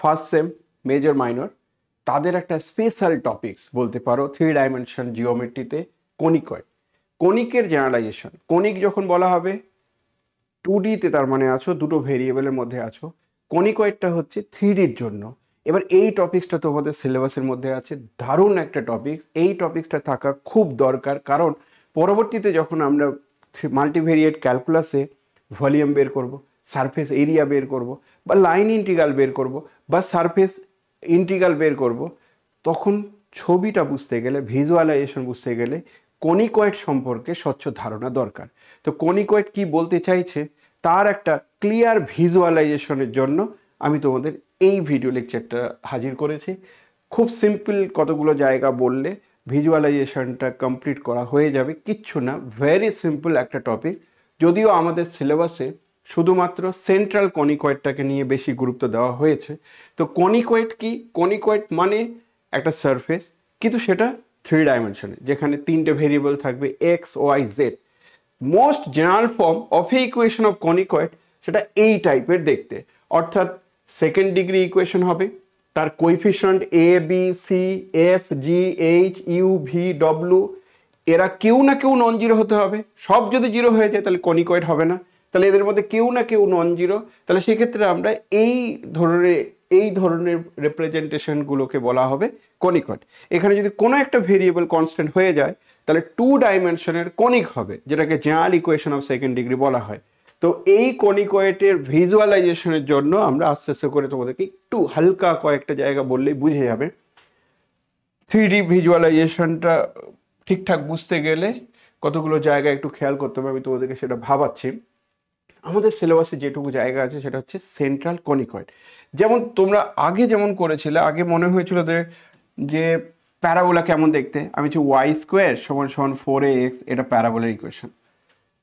First same major minor তাদের একটা special topics বলতে পারো 3 ডাইমেনশন জিওমেট্রিতে কনিকয়েড। কনিকের জেনারেলাইজেশন, কনিক যখন বলা হবে 2Dতে তার মানে আছো দুটো ভেরিয়েবলের মধ্যে আছো, কনিকয়েডটা হচ্ছে 3Dর জন্য। এবার এই টপিকসটা তোমাদের সিলেবাসের মধ্যে আছে, দারুণ একটা টপিকস। এই টপিকসটা থাকা খুব দরকার, কারণ পরবর্তীতে যখন আমরা মাল্টিভেরিয়েট ক্যালকুলাসে ভলিউম বের করব, সারফেস এরিয়া বের করব, বা লাইন ইন্টিগ্রাল বের করব, বা সারফেস ইন্টিগ্রাল বের করব, তখন ছবিটা বুঝতে গেলে, ভিজুয়ালাইজেশন বুঝতে গেলে কনিকয়েড সম্পর্কে স্বচ্ছ ধারণা দরকার। তো কনিকয়েড কি বলতে চাইছে তার একটা ক্লিয়ার ভিজুয়ালাইজেশনের জন্য আমি তোমাদের এই ভিডিও লেকচারটা হাজির করেছি। খুব সিম্পল কতগুলো জায়গা বললে ভিজুয়ালাইজেশনটা কমপ্লিট করা হয়ে যাবে, কিচ্ছু না, ভেরি সিম্পল একটা টপিক। যদিও আমাদের সিলেবাসে শুধুমাত্র সেন্ট্রাল কনিকয়েডটাকে নিয়ে বেশি গুরুত্ব দেওয়া হয়েছে। তো কনিকয়েড কি? কনিকয়েড মানে একটা সারফেস, কিন্তু সেটা 3 ডাইমেনশনে, যেখানে 3টে ভেরিয়েবল থাকবে X Y Z. Most general form of a equation of conicoid সেটা এই টাইপের দেখতে, অর্থাৎ সেকেন্ড ডিগ্রি ইকুয়েশন হবে, তার coefficient A B C F G H U V W, এরা কেউ না কেউ নন জিরো হতে হবে। সব যদি জিরো হয়ে যায় তাহলে কনিকয়েড হবে না, তাহলে এদের মধ্যে কেউ না কেউ নন জিরো। তাহলে সেক্ষেত্রে আমরা এই ধরনের রিপ্রেজেন্টেশনগুলোকে বলা হবে কনিকয়েড। এখানে যদি কোনো একটা ভেরিয়েবল কনস্ট্যান্ট হয়ে যায় তাহলে 2 ডাইমেনশনের কনিক হবে, যেটাকে general equation of second degree বলা হয়। তো এই কনিকয়েডের ভিজুয়ালাইজেশনের জন্য আমরা আস্তে আস্তে করে তোমাদেরকে একটু হালকা কয়েকটা জায়গা বললেই বুঝে যাবে। 3D ভিজুয়ালাইজেশনটা ঠিকঠাক বুঝতে গেলে কতগুলো জায়গা একটু খেয়াল করতে হবে, আমি তোমাদেরকে সেটা ভাবাচ্ছি। আমাদের সিলেবাসে যেটুকু জায়গা আছে সেটা হচ্ছে সেন্ট্রাল কনিকয়েড। যেমন তোমরা আগে যেমন করেছিলে, আগে মনে হয়েছিল যে প্যারাবোলা কেমন দেখতে, আমি হচ্ছে ওয়াই স্কোয়ার সমান সমান 4ax, এটা প্যারাবোলার ইকুয়েশন।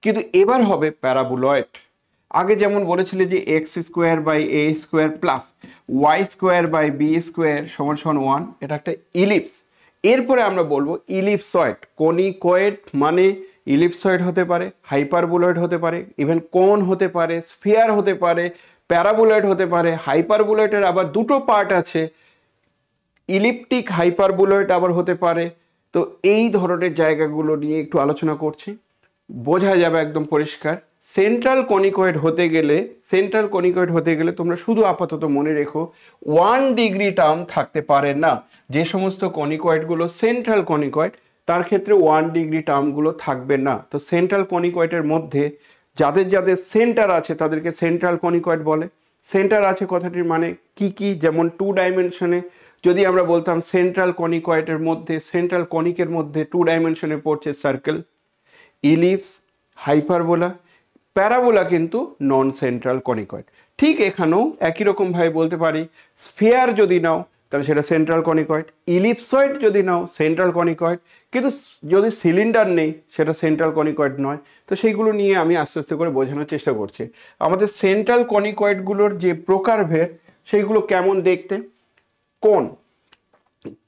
কিন্তু এবার হবে প্যারাবোলয়েড। আগে যেমন বলেছিলে যে x square by a square plus y square by b square সমান সমান 1, এটা একটা ইলিপস। এরপরে আমরা বলবো ইলিপসয়েড। কনিকয়েড মানে ইলিপসয়েড হতে পারে, হাইপারবোলয়েড হতে পারে, ইভেন কোন হতে পারে, স্ফিয়ার হতে পারে, প্যারাবোলয়েড হতে পারে। হাইপারবোলয়েডের আবার দুটো পার্ট আছে, ইলিপ্টিক হাইপারবোলয়েড আবার হতে পারে। তো এই ধরনের জায়গাগুলো নিয়ে একটু আলোচনা করছি, বোঝা যাবে একদম পরিষ্কার। সেন্ট্রাল কনিকয়েড হতে গেলে তোমরা শুধু আপাতত মনে রেখো 1 ডিগ্রি টার্ম থাকতে পারে না। যে সমস্ত কনিকয়েডগুলো সেন্ট্রাল কনিকয়েড তার ক্ষেত্রে 1 ডিগ্রি টার্মগুলো থাকবে না। তো সেন্ট্রাল কনিকয়েডের মধ্যে যাদের যাদের সেন্টার আছে তাদেরকে সেন্ট্রাল কনিকয়েড বলে। সেন্টার আছে কথাটির মানে কি কি, যেমন 2 ডাইমেনশনে যদি আমরা বলতাম সেন্ট্রাল কনিকয়েডের মধ্যে, সেন্ট্রাল কনিকের মধ্যে 2 ডাইমেনশনে পড়ছে সার্কেল, ইলিপস, হাইপারবোলা। প্যারাবোলা কিন্তু নন সেন্ট্রাল কনিকয়েড। ঠিক এখানেও একই রকমভাবে বলতে পারি, স্ফিয়ার যদি নাও তাহলে সেটা সেন্ট্রাল কনিকয়েড, ইলিপসয়েড যদি নাও সেন্ট্রাল কনিকয়েড, কিন্তু যদি সিলিন্ডার নেই সেটা সেন্ট্রাল কনিকয়েড নয়। তো সেইগুলো নিয়ে আমি আস্তে আস্তে করে বোঝানোর চেষ্টা করছি। আমাদের সেন্ট্রাল কনিকয়েডগুলোর যে প্রকারভেদ সেইগুলো কেমন দেখতে।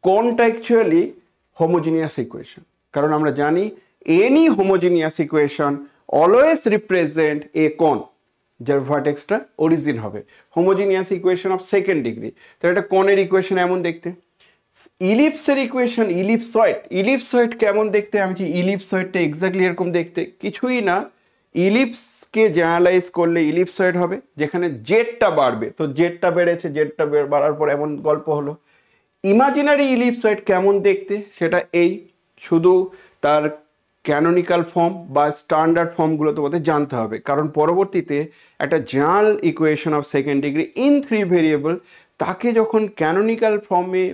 কোনটা অ্যাকচুয়ালি হোমোজিনিয়াস ইকুয়েশন, কারণ আমরা জানি any homogeneous equation always represent a কোন, যার ভার্টেক্সটা অরিজিন হবে। Homogeneous equation of second degree, তাহলে এটা কোনের ইকুয়েশন এমন দেখতে। ইলিপসের ইকুয়েশন ইলিপসয়েড কেমন দেখতে, আমি ইলিপসয়েডটা এক্স্যাক্টলি এরকম দেখতে, কিছুই না। ইলিপসকে জেনারেলাইজ করলে ইলিপসয়েড হবে, যেখানে জেডটা বাড়বে, তো জেডটা বেড়েছে, জেডটা বাড়ার পর এমন গল্প হলো। ইমাজিনারি ইলিপসয়েড কেমন দেখতে সেটা এই, শুধু তার ক্যানোনিক্যাল ফর্ম বা স্ট্যান্ডার্ড ফর্মগুলো তোমাদের জানতে হবে, কারণ পরবর্তীতে একটা general equation of second degree in 3 variable তাকে যখন ক্যানোনিক্যাল ফর্মে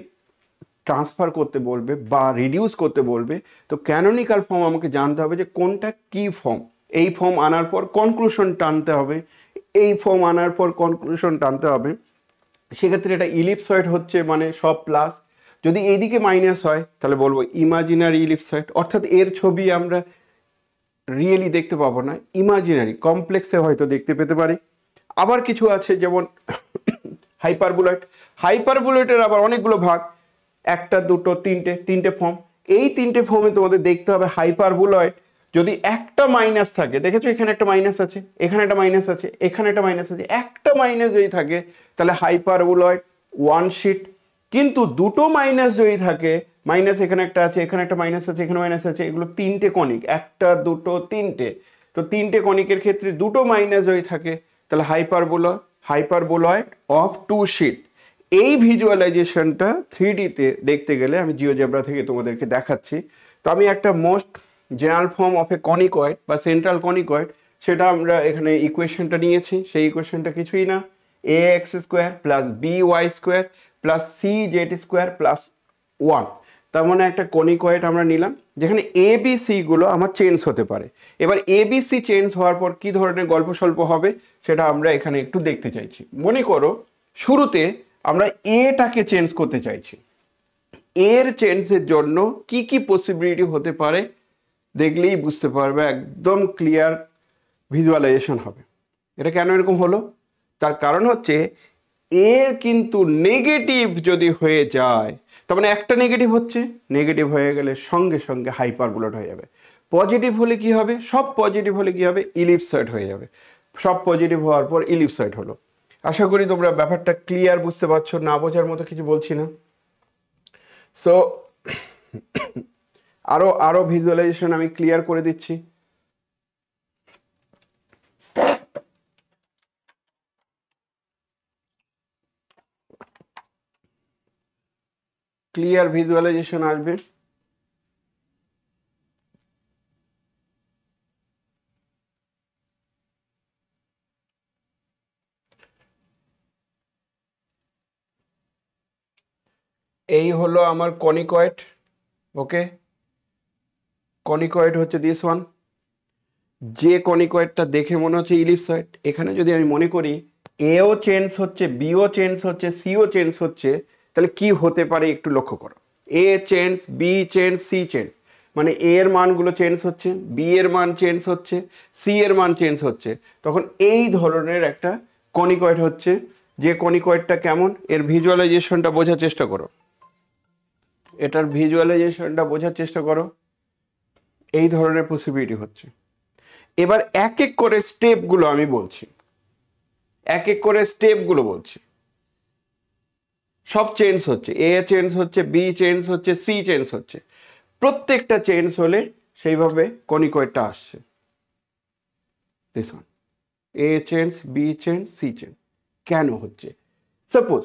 ট্রান্সফার করতে বলবে বা রিডিউস করতে বলবে, তো ক্যানোনিক্যাল ফর্ম আমাকে জানতে হবে যে কোনটা কি ফর্ম। এই ফর্ম আনার পর কনক্লুশন টানতে হবে, এই ফর্ম আনার পর কনক্লুশন টানতে হবে। সেক্ষেত্রে এটা ইলিপসয়েড হচ্ছে মানে সব প্লাস, যদি এইদিকে মাইনাস হয় তাহলে বলবো ইমাজিনারি ইলিপসয়েড, অর্থাৎ এর ছবি আমরা রিয়েলি দেখতে পাবো না, ইমাজিনারি কমপ্লেক্সে হয়তো দেখতে পেতে পারি। আবার কিছু আছে যেমন হাইপারবোলয়েডের আবার অনেকগুলো ভাগ, একটা দুটো তিনটে ফর্ম। এই 3টে ফর্মে তোমাদের দেখতে হবে হাইপারবোলয়েড যদি একটা মাইনাস থাকে, দেখেছো এখানে একটা মাইনাস আছে, এখানে একটা মাইনাস আছে, এখানে একটা মাইনাস আছে, একটা মাইনাস যদি থাকে তাহলে হাইপারবোলয়েড ওয়ান শিট। কিন্তু দুটো মাইনাস যদি থাকে, মাইনাস এখানে একটা আছে, এখানে একটা মাইনাস আছে, এখানে মাইনাস আছে, এগুলো তিনটে কনিক, একটা দুটো তিনটে, তো তিনটে কনিকের ক্ষেত্রে দুটো মাইনাস যদি থাকে তাহলে হাইপারবোলয়েড অফ টু শিট। এই ভিজুয়ালাইজেশনটা 3Dতে দেখতে গেলে আমি জিওজেব্রা থেকে তোমাদেরকে দেখাচ্ছি। তো আমি একটা মোস্ট জেনারেল ফর্ম অফ এ কনিকয়েড বা সেন্ট্রাল কনিকয়েড, সেটা আমরা এখানে ইকুয়েশনটা নিয়েছি। সেই ইকুয়েশনটা কিছুই না, ax square plus by square plus cz square plus 1। তার মানে একটা কনিকয়েড আমরা নিলাম যেখানে এ বি সি গুলো আমার চেঞ্জ হতে পারে। এবার এ বি সি চেঞ্জ হওয়ার পর কি ধরনের গল্প স্বল্প হবে সেটা আমরা এখানে একটু দেখতে চাইছি। মনে করো শুরুতে আমরা এটাকে চেঞ্জ করতে চাইছি, এর চেঞ্জের জন্য কি কি পসিবিলিটি হতে পারে দেখলেই বুঝতে পারবে, একদম ক্লিয়ার ভিজুয়ালাইজেশন হবে। এটা কেন এরকম হলো, তার কারণ হচ্ছে এ কিন্তু নেগেটিভ যদি হয়ে যায়, তার মানে একটা নেগেটিভ হচ্ছে, নেগেটিভ হয়ে গেলে সঙ্গে সঙ্গে হাইপারবোলয়েড হয়ে যাবে। পজিটিভ হলে কি হবে, সব পজিটিভ হলে কি হবে, ইলিপসয়েড হয়ে যাবে। সব পজিটিভ হওয়ার পর ইলিপসয়েড হলো। আশা করি তোমরা ব্যাপারটা ক্লিয়ার বুঝতে পারছো, না বোঝার মতো কিছু বলছি না। সো আরো ভিজুয়ালাইজেশন আমি ক্লিয়ার করে দিচ্ছি। ক্লিয়ার ভিজুয়ালাইজেশন আসবে। এই হলো আমার কনিকয়েড, ওকে। কনিকয়েড হচ্ছে দিস ওয়ান। যে কনিকয়েডটা দেখে মনে হচ্ছে ইলিপসয়েড, এখানে যদি আমি মনে করি এও চেঞ্জ হচ্ছে, বিও চেঞ্জ হচ্ছে, সিও চেঞ্জ হচ্ছে, তাহলে কি হতে পারে একটু লক্ষ্য করো। A change, b change, c change, মানে এ এর মানগুলো চেঞ্জ হচ্ছে, বি এর মান চেঞ্জ হচ্ছে, সি এর মান চেঞ্জ হচ্ছে, তখন এই ধরনের একটা কনিকয়েড হচ্ছে। যে কনিকয়েডটা কেমন, এর ভিজুয়ালাইজেশনটা বোঝার চেষ্টা করো, এটার ভিজুয়ালাইজেশনটা বোঝার চেষ্টা করো। এই ধরনের পসিবিলিটি হচ্ছে। এবার এক এক করে স্টেপগুলো আমি বলছি, এক এক করে স্টেপগুলো বলছি। সব চেঞ্জ হচ্ছে, এ চেঞ্জ হচ্ছে, বি চেঞ্জ হচ্ছে, সি চেঞ্জ হচ্ছে। প্রত্যেকটা চেঞ্জ হলে সেইভাবে কনিকয়েডটা আসছে। This one, a change, b change, c change. কেন হচ্ছে, সাপোজ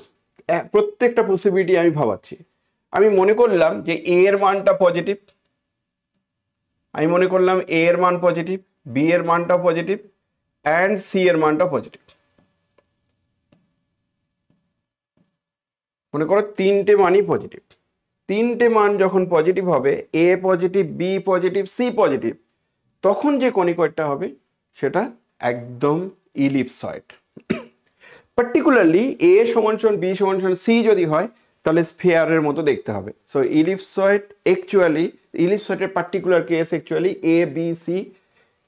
প্রত্যেকটা পসিবিলিটি আমি ভাবাচ্ছি। আমি মনে করলাম যে এ এর মানটা পজিটিভ, আমি মনে করলাম এ এর মান পজিটিভ, বি এর মানটাও পজিটিভ, অ্যান্ড সি এর মানটাও পজিটিভ। মনে করো তিনটে মানই পজিটিভ। তিনটে মান যখন পজিটিভ হবে, A positive, B positive, C positive, তখন যে কনিকয়েডটা হবে সেটা একদম ইলিপসয়েড। পার্টিকুলারলি এ সমান সমান বি সমান সমান সি যদি হয় তাহলে স্ফিয়ারের মতো দেখতে হবে। সো ইলিপসয়েড অ্যাকচুয়ালি, ইলিপসয়েডের particular case actually A B C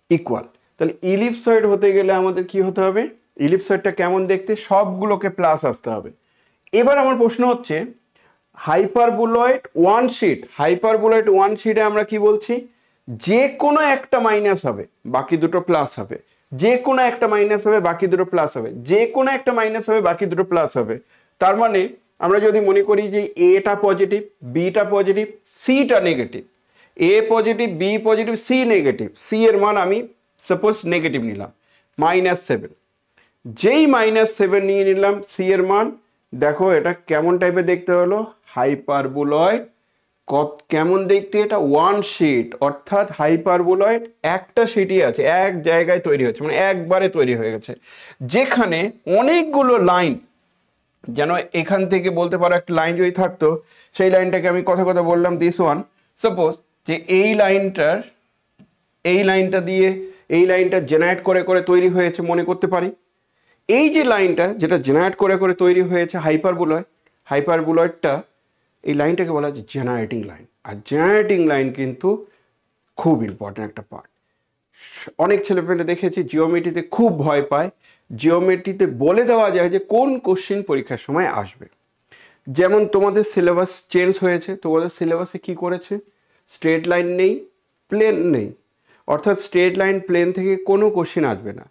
equal. তাহলে ইলিপসয়েড হতে গেলে আমাদের কি হতে হবে, ইলিপসয়েডটা কেমন দেখতে, সবগুলোকে প্লাস আসতে হবে। এবার আমার প্রশ্ন হচ্ছে হাইপারবোলয়েড ওয়ান শিট, হাইপারবোলয়েড ওয়ান শিটে আমরা কি বলছি, যে কোনো একটা মাইনাস হবে বাকি দুটো প্লাস হবে, যে কোনো একটা মাইনাস হবে বাকি দুটো প্লাস হবে, যে কোনো একটা মাইনাস হবে বাকি দুটো প্লাস হবে। তার মানে আমরা যদি মনে করি যে এটা positive, beta positive, theta negative, A positive, B positive, C negative, C এর মান আমি সাপোজ নেগেটিভ নিলাম -7, যেই -7 নিয়ে নিলাম সি এর মান, দেখো এটা কেমন টাইপের দেখতে হলো, হাইপারবোলয়েড। কেমন দেখতে, এটা ওয়ান শিট, অর্থাৎ হাইপারবোলয়েড একটা শিটই আছে, এক জায়গায় তৈরি হচ্ছে, মানে একবারে তৈরি হয়ে গেছে, যেখানে অনেকগুলো লাইন, যেন এখান থেকে বলতে পারো একটা লাইন যদি থাকতো, সেই লাইনটাকে আমি কথা কথা বললাম দিস ওয়ান। সাপোজ যে এই লাইনটার, এই লাইনটা দিয়ে এই লাইনটা জেনারেট করে করে তৈরি হয়েছে মনে করতে পারি। এই যে লাইনটা যেটা জেনারেট করে করে তৈরি হয়েছে হাইপারবোলয়েড, হাইপারবোলয়েডটা এই লাইনটাকে বলা হচ্ছে জেনারেটিং লাইন। আর জেনারেটিং লাইন কিন্তু খুব ইম্পর্টেন্ট একটা পার্ট। অনেক ছেলেপেলে দেখেছি জিওমেট্রিতে খুব ভয় পায়, জিওমেট্রিতে বলে দেওয়া যায় যে কোন কোশ্চেন পরীক্ষার সময় আসবে। যেমন তোমাদের সিলেবাস চেঞ্জ হয়েছে, তোমাদের সিলেবাসে কি করেছে, স্ট্রেট লাইন নেই, প্লেন নেই, অর্থাৎ স্ট্রেট লাইন প্লেন থেকে কোনো কোশ্চেন আসবে না।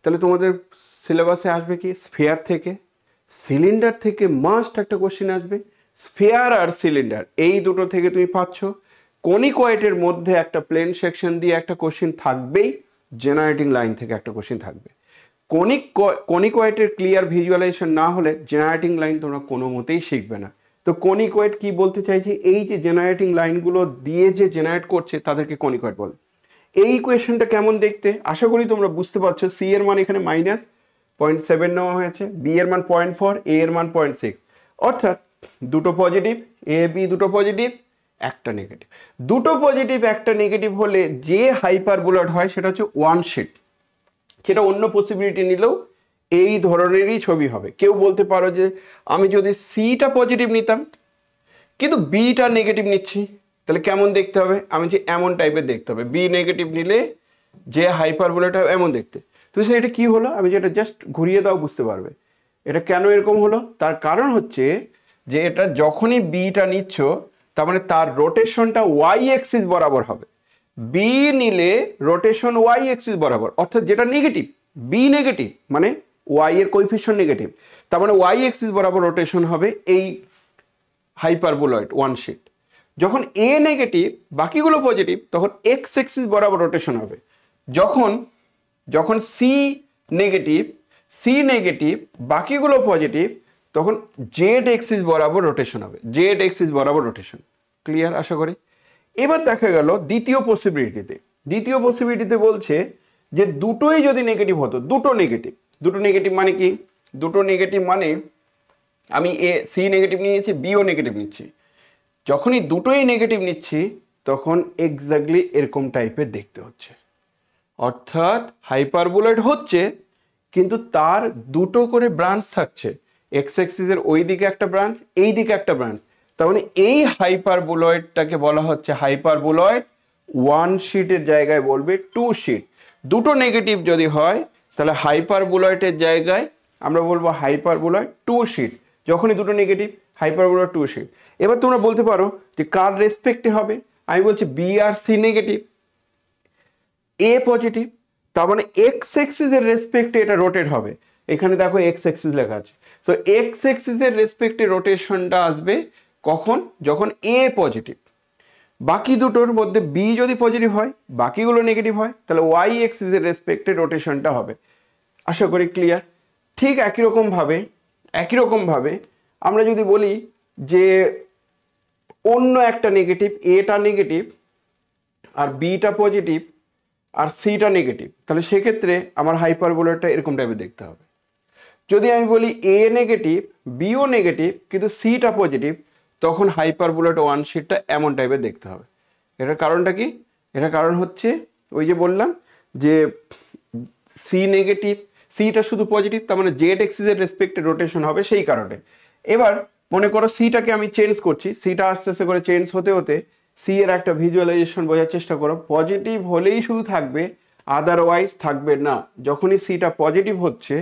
তাহলে তোমাদের সিলেবাসে আসবে কি, স্ফিয়ার থেকে, সিলিন্ডার থেকে মাস্ট একটা কোশ্চেন আসবে, স্ফিয়ার আর সিলিন্ডার এই দুটো থেকে তুমি পাচ্ছ। কনিকয়েডের মধ্যে একটা প্লেন সেকশন দিয়ে একটা কোশ্চেন থাকবেই, জেনারেটিং লাইন থেকে একটা কোশ্চেন থাকবে। কনিকয়েডের ক্লিয়ার ভিজুয়ালাইজেশন না হলে জেনারেটিং লাইন তোমরা কোনো মতেই শিখবে না। তো কনিকয়েড কি বলতে চাইছি, এই যে জেনারেটিং লাইনগুলো দিয়ে যে জেনারেট করছে তাদেরকে কনিকয়েড বলে। এই কোয়েশনটা কেমন দেখতে আশা করি তোমরা বুঝতে পারছো। সি এর মান এখানে -0.7 নেওয়া হয়েছে, বি এর মান 0.4, এ এর মান 0.6, অর্থাৎ দুটো পজিটিভ, এ বি দুটো পজিটিভ একটা নেগেটিভ। দুটো পজিটিভ একটা নেগেটিভ হলে যে হাইপারবোলয়েড হয় সেটা হচ্ছে ওয়ান শিট। সেটা অন্য পসিবিলিটি নিলেও এই ধরনেরই ছবি হবে। কেউ বলতে পারো যে আমি যদি সিটা পজিটিভ নিতাম কিন্তু বিটা নেগেটিভ নিচ্ছি তাহলে কেমন দেখতে হবে, আমি যে এমন টাইপের দেখতে হবে। বি নেগেটিভ নিলে যে হাইপারবোলয়েড হবে এমন দেখতে। তুমি সে এটা কি হলো, আমি যেটা জাস্ট ঘুরিয়ে দাও বুঝতে পারবে এটা কেন এরকম হলো। তার কারণ হচ্ছে যে এটা যখনই বিটা নিচ্ছ তার মানে তার রোটেশনটা ওয়াই এক্সিস বরাবর হবে। বি নিলে রোটেশন ওয়াই এক্সিস বরাবর, অর্থাৎ যেটা নেগেটিভ, বি নেগেটিভ মানে ওয়াই এর কোএফিসিয়েন্ট নেগেটিভ, তার মানে ওয়াই এক্সিস বরাবর রোটেশন হবে এই হাইপারবোলয়েড ওয়ান শিট। যখন এ নেগেটিভ বাকিগুলো পজিটিভ তখন এক্স এক্সিস বরাবর রোটেশন হবে। যখন সি নেগেটিভ বাকিগুলো পজিটিভ তখন জেড এক্সিস বরাবর রোটেশন হবে, জেড এক্সিস বরাবর রোটেশন। ক্লিয়ার আশা করি। এবার দেখা গেল দ্বিতীয় পসিবিলিটিতে বলছে যে দুটোই যদি নেগেটিভ হতো, দুটো নেগেটিভ মানে কি, দুটো নেগেটিভ মানে আমি এ সি নেগেটিভ নিয়েছি, বিও নেগেটিভ নিচ্ছি। যখনই দুটোই নেগেটিভ নিচ্ছি তখন এক্স্যাক্টলি এরকম টাইপের দেখতে হচ্ছে, অর্থাৎ হাইপারবোলয়েড হচ্ছে কিন্তু তার দুটো করে ব্রাঞ্চ থাকছে, এক্স এক্সিসের ওই দিকে একটা ব্রাঞ্চ, এই দিকে একটা ব্রাঞ্চ। তার মানে এই হাইপারবোলয়েডটাকে বলা হচ্ছে হাইপারবোলয়েড ওয়ান শিটের জায়গায় বলবে টু শিট। দুটো নেগেটিভ যদি হয় তাহলে হাইপারবোলয়েডের জায়গায় আমরা বলবো হাইপারবোলয়েড টু শিট। যখনই দুটো নেগেটিভ হাইপারবোলয়েড টু শিট। এবার তোমরা বলতে পারো যে কার রেসপেক্টে হবে, আমি বলছি B R C negative, A positive, তার মানে এক্স এক্সিসের রেসপেক্টে এটা রোটেট হবে। এখানে দেখো এক্স এক্সিস লেখা আছে, সো এক্স এক্সিসের রেসপেক্টে রোটেশনটা আসবে কখন, যখন এ পজিটিভ। বাকি দুটোর মধ্যে বি যদি পজিটিভ হয় বাকিগুলো নেগেটিভ হয় তাহলে ওয়াই এক্সিসের রেসপেক্টে রোটেশনটা হবে। আশা করি ক্লিয়ার। ঠিক একই রকমভাবে আমরা যদি বলি যে অন্য একটা নেগেটিভ, এটা নেগেটিভ আর বিটা পজিটিভ আর সিটা নেগেটিভ, তাহলে সেক্ষেত্রে আমার হাইপারবোলয়েডটা এরকম টাইপের দেখতে হবে। যদি আমি বলি এ নেগেটিভ বিও নেগেটিভ কিন্তু সিটা পজিটিভ, তখন হাইপারবোলয়েড ওয়ান শিটটা এমন টাইপের দেখতে হবে। এটার কারণটা কি, এটার কারণ হচ্ছে ওই যে বললাম যে সি নেগেটিভ, সিটা শুধু পজিটিভ, তার মানে জেড এক্সিসের রেসপেক্টে রোটেশন হবে সেই কারণে। এবার মনে করো সিটাকে আমি চেঞ্জ করছি, সিটা আস্তে আস্তে করে চেঞ্জ হতে হতে সি এর একটা ভিজুয়ালাইজেশন বোঝার চেষ্টা করো। পজিটিভ হলেই শুধু থাকবে, আদারওয়াইজ থাকবে না। যখনই সিটা পজিটিভ হচ্ছে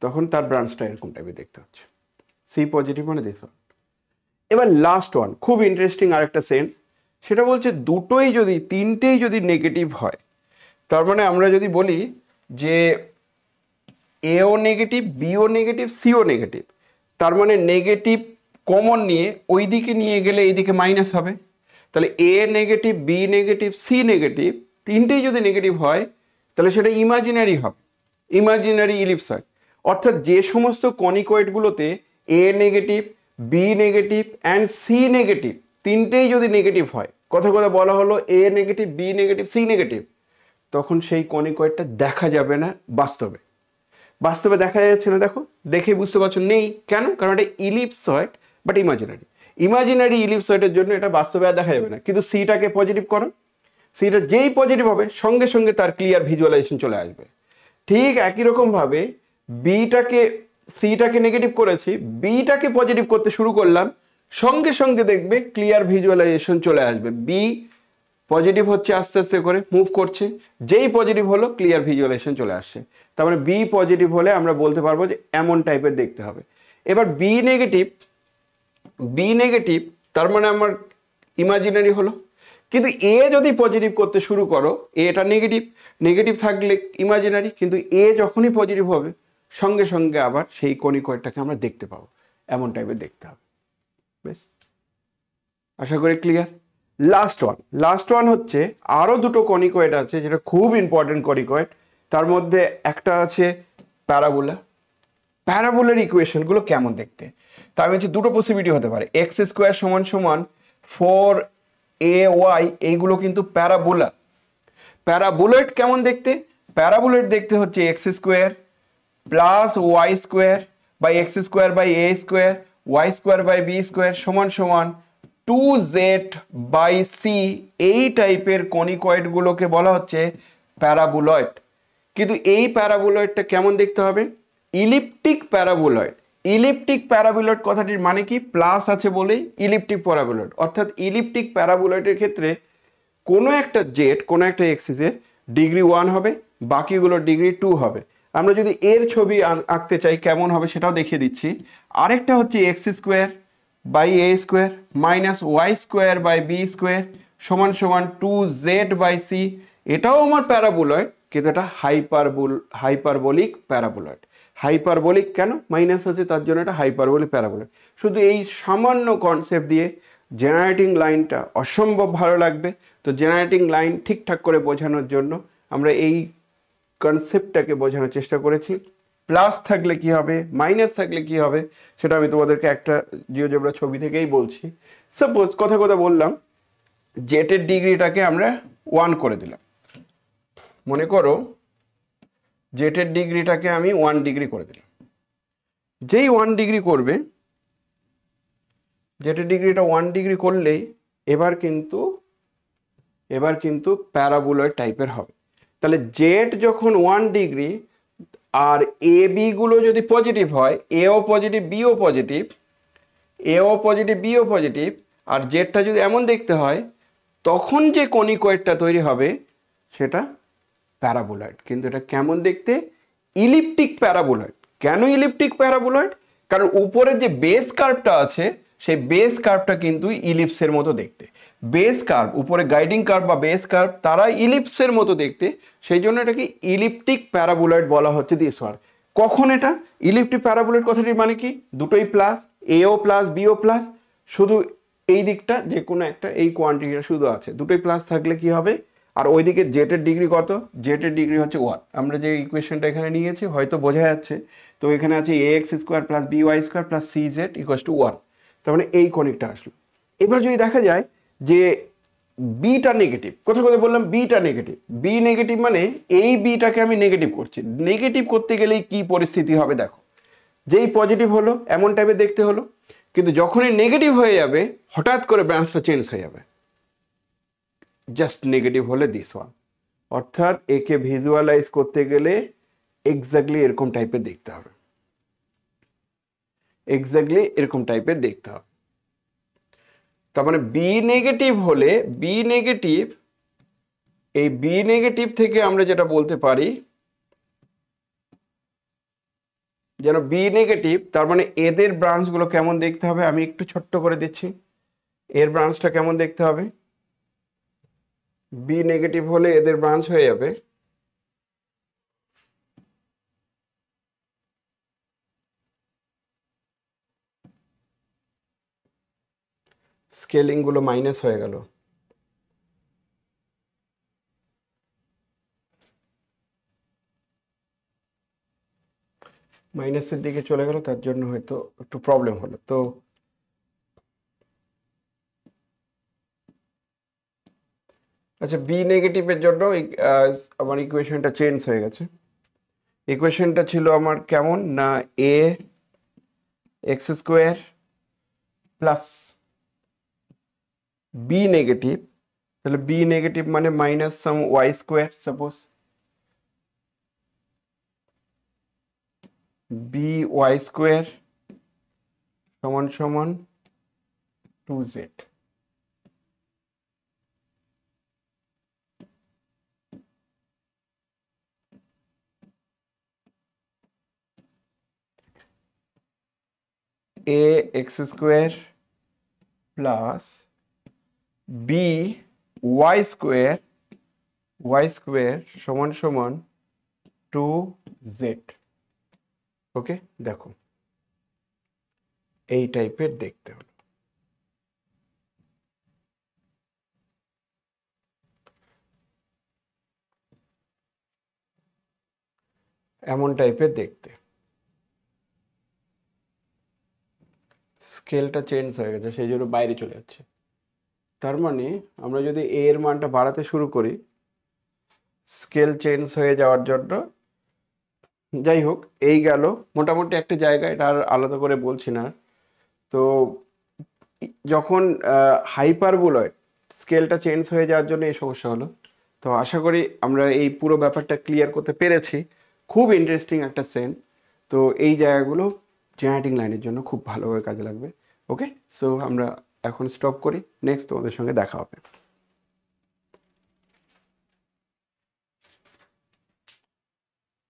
তখন তার ব্রাঞ্চটা এরকম টাইপের দেখতে হচ্ছে, সি পজিটিভ মানে দিস ওয়ান। এবার লাস্ট ওয়ান খুব ইন্টারেস্টিং আরেকটা সেন্স, সেটা বলছে তিনটেই যদি নেগেটিভ হয়, তার মানে আমরা যদি বলি যে এও নেগেটিভ বিও নেগেটিভ সিও নেগেটিভ, তার মানে নেগেটিভ কমন নিয়ে ওই দিকে নিয়ে গেলে এইদিকে মাইনাস হবে। তাহলে A negative B negative C negative তিনটেই যদি নেগেটিভ হয় তাহলে সেটা ইমাজিনারি হবে, ইমাজিনারি ইলিপসয়েড। অর্থাৎ যে সমস্ত কনিকয়েডগুলোতে A negative B negative and C negative তিনটেই যদি নেগেটিভ হয়, কথা বলা হলো A negative B negative C negative, তখন সেই কনিকয়েডটা দেখা যাবে না বাস্তবে দেখা যাচ্ছে না। দেখো দেখে বুঝতে পারছো নেই কেন, কারণ এটা ইলিপসয়েড বাট ইমাজিনারি ইলিপসয়েডের জন্য এটা বাস্তবে আর দেখা যাবে না। কিন্তু সিটাকে পজিটিভ করো, সিটা যেই পজিটিভ হবে সঙ্গে সঙ্গে তার ক্লিয়ার ভিজুয়ালাইজেশন চলে আসবে। ঠিক একই রকম ভাবে সিটাকে নেগেটিভ করেছি, বিটাকে পজিটিভ করতে শুরু করলাম, সঙ্গে সঙ্গে দেখবে ক্লিয়ার ভিজুয়ালাইজেশন চলে আসবে। বি পজিটিভ হচ্ছে আস্তে আস্তে করে মুভ করছে, যেই পজিটিভ হলো ক্লিয়ার ভিজুয়ালাইজেশন চলে আসছে। তার মানে বি পজিটিভ হলে আমরা বলতে পারবো যে এমন টাইপের দেখতে হবে। এবার বি নেগেটিভ তার মানে আমার ইমাজিনারি হলো, কিন্তু এ যদি পজিটিভ করতে শুরু করো, এটা নেগেটিভ থাকলে ইমাজিনারি, কিন্তু এ যখনই পজিটিভ হবে সঙ্গে সঙ্গে আবার সেই কনিকয়েডটাকে আমরা দেখতে পাবো, এমন টাইপের দেখতে হবে। বেশ, আশা করি ক্লিয়ার। লাস্ট ওয়ান হচ্ছে আরও দুটো কনিকয়েড আছে যেটা খুব ইম্পর্টেন্ট কনিকয়েড। তার মধ্যে একটা আছে প্যারাবোলা। প্যারাবোলার ইকুয়েশনগুলো কেমন দেখতে, তার হচ্ছে দুটো পসিবিলিটি হতে পারে। এক্স স্কোয়ার সমান সমান 4ay, এইগুলো কিন্তু প্যারাবোলা। প্যারাবোলয়েড কেমন দেখতে? প্যারাবোলয়েড দেখতে হচ্ছে x square plus y square by x square by a square y square by b square সমান সমান 2z বাই সি। এই টাইপের কনিকয়েডগুলোকে বলা হচ্ছে প্যারাবোলয়েড। কিন্তু এই প্যারাবোলয়েডটা কেমন দেখতে হবে? ইলিপ্টিক প্যারাবোলয়েড। ইলিপ্টিক প্যারাবোলয়েড কথাটির মানে কি? প্লাস আছে বলেই ইলিপ্টিক প্যারাবোলয়েড। অর্থাৎ ইলিপ্টিক প্যারাবোলয়েডের ক্ষেত্রে কোনো একটা জেড, কোনো একটা এক্সিসের ডিগ্রি 1 হবে, বাকিগুলোর ডিগ্রি 2 হবে। আমরা যদি এর ছবি আঁকতে চাই কেমন হবে সেটাও দেখিয়ে দিচ্ছি। আরেকটা হচ্ছে x square by a square minus y square by b square সমান সমান 2z বাই সি। এটাও আমার প্যারাবোলয়েড, কিন্তু এটা হাইপারবোলিক প্যারাবোলয়েড। হাইপারবোলিক কেন? মাইনাস আছে তার জন্য এটা হাইপারবোলিক প্যারাবোলয়েড। শুধু এই সামান্য কনসেপ্ট দিয়ে জেনারেটিং লাইনটা অসম্ভব ভালো লাগবে। তো জেনারেটিং লাইন ঠিকঠাক করে বোঝানোর জন্য আমরা এই কনসেপ্টটাকে বোঝানোর চেষ্টা করেছি। প্লাস থাকলে কি হবে, মাইনাস থাকলে কি হবে, সেটা আমি তোমাদেরকে একটা জিওজেব্রা ছবি থেকেই বলছি। সাপোজ কথা বললাম জেটের ডিগ্রিটাকে আমরা 1 করে দিলাম। মনে করো জেটের ডিগ্রিটাকে আমি 1 ডিগ্রি করে দিলাম। যেই 1 ডিগ্রি করবে, জেটের ডিগ্রিটা 1 ডিগ্রি করলেই এবার কিন্তু প্যারাবোলয়েড টাইপের হবে। তাহলে জেড যখন 1 ডিগ্রি আর এ বি গুলো যদি পজিটিভ হয়, এও পজিটিভ বিও পজিটিভ, এও পজিটিভ বিও পজিটিভ, আর জেডটা যদি এমন দেখতে হয়, তখন যে কনিকয়েডটা তৈরি হবে সেটা প্যারাবোলয়েড। কিন্তু এটা কেমন দেখতে? ইলিপ্টিক প্যারাবোলয়েড। কেন ইলিপ্টিক প্যারাবোলয়েড? কারণ উপরের যে বেস কার্ভটা আছে সেই বেস কার্ভটা কিন্তু ইলিপসের মতো দেখতে। বেস কার্ভ, উপরে গাইডিং কার্ভ বা বেস কার্ভ, তারা ইলিপসের মতো দেখতে, সেই জন্য এটাকে ইলিপ্টিক প্যারাবোলয়েড বলা হচ্ছে দিস ওয়ান। কখন এটা ইলিপ্টিক প্যারাবোলয়েড কথাটির মানে কি? দুটোই প্লাস, এও প্লাস বিও প্লাস, শুধু এই দিকটা যে কোনো একটা এই কোয়ান্টিটিটা শুধু আছে, দুটোই প্লাস থাকলে কি হবে? আর ওইদিকে জেটের ডিগ্রি কত? জেটের ডিগ্রি হচ্ছে 1। আমরা যে ইকুয়েশনটা এখানে নিয়েছি হয়তো বোঝা যাচ্ছে। তো এখানে আছে A x square plus B y square plus C z equals to 1। তার মানে এই কনিকটা আসলো। এবার যদি দেখা যায় যে বিটা নেগেটিভ, কথা বললাম বিটা নেগেটিভ। বি নেগেটিভ মানে এই বিটাকে আমি নেগেটিভ করছি। নেগেটিভ করতে গেলেই কি পরিস্থিতি হবে দেখো। যেই পজিটিভ হলো এমন টাইপের দেখতে হলো, কিন্তু যখনই নেগেটিভ হয়ে যাবে হঠাৎ করে ব্রাঞ্চটা চেঞ্জ হয়ে যাবে। জাস্ট নেগেটিভ হলে দিস ওয়ান। অর্থাৎ একে ভিজুয়ালাইজ করতে গেলে এক্স্যাক্টলি এরকম টাইপের দেখতে হবে, এক্স্যাক্টলি এরকম টাইপের দেখতে হবে। তার মানে বি নেগেটিভ হলে, বি নেগেটিভ, এই বি নেগেটিভ থেকে আমরা যেটা বলতে পারি যেন বি নেগেটিভ, তার মানে এদের ব্রাঞ্চগুলো কেমন দেখতে হবে আমি একটু ছোট্ট করে দিচ্ছি। এর ব্রাঞ্চটা কেমন দেখতে হবে? বি নেগেটিভ হলে এদের ব্রাঞ্চ হয়ে যাবে স্কেলিং গুলো মাইনাস হয়ে গেল, মাইনাসের দিকে চলে গেল, তার জন্য হয়তো একটু প্রবলেম হলো। তো আচ্ছা, বি নেগেটিভের জন্য আমার ইকুয়েশনটা চেঞ্জ হয়ে গেছে। ইকুয়েশনটা ছিল আমার কেমন না, A x square plus B negative, তাহলে বি নেগেটিভ মানে minus some y square, suppose B y square সমান সমান 2z। A x square plus B y square সমান সমান 2z। ওকে, দেখো এই টাইপের দেখতে হলো। এমন টাইপের দেখতে, স্কেলটা চেঞ্জ হয়ে গেছে সেই জন্য বাইরে চলে যাচ্ছে। তার মানে আমরা যদি এ এর মানটা বাড়াতে শুরু করি স্কেল চেঞ্জ হয়ে যাওয়ার জন্য, যাই হোক এই গেল মোটামুটি একটা জায়গা, এটা আর আলাদা করে বলছি না। তো যখন হাইপারবোলয়েড স্কেলটা চেঞ্জ হয়ে যাওয়ার জন্য এই সমস্যা হলো। তো আশা করি আমরা এই পুরো ব্যাপারটা ক্লিয়ার করতে পেরেছি। খুব ইন্টারেস্টিং একটা সেন্স। তো এই জায়গাগুলো জেনারেটিং লাইনের জন্য খুব ভালোভাবে কাজে লাগবে। ওকে, সো আমরা এখন স্টপ করি, নেক্সট তোমাদের সঙ্গে দেখা হবে।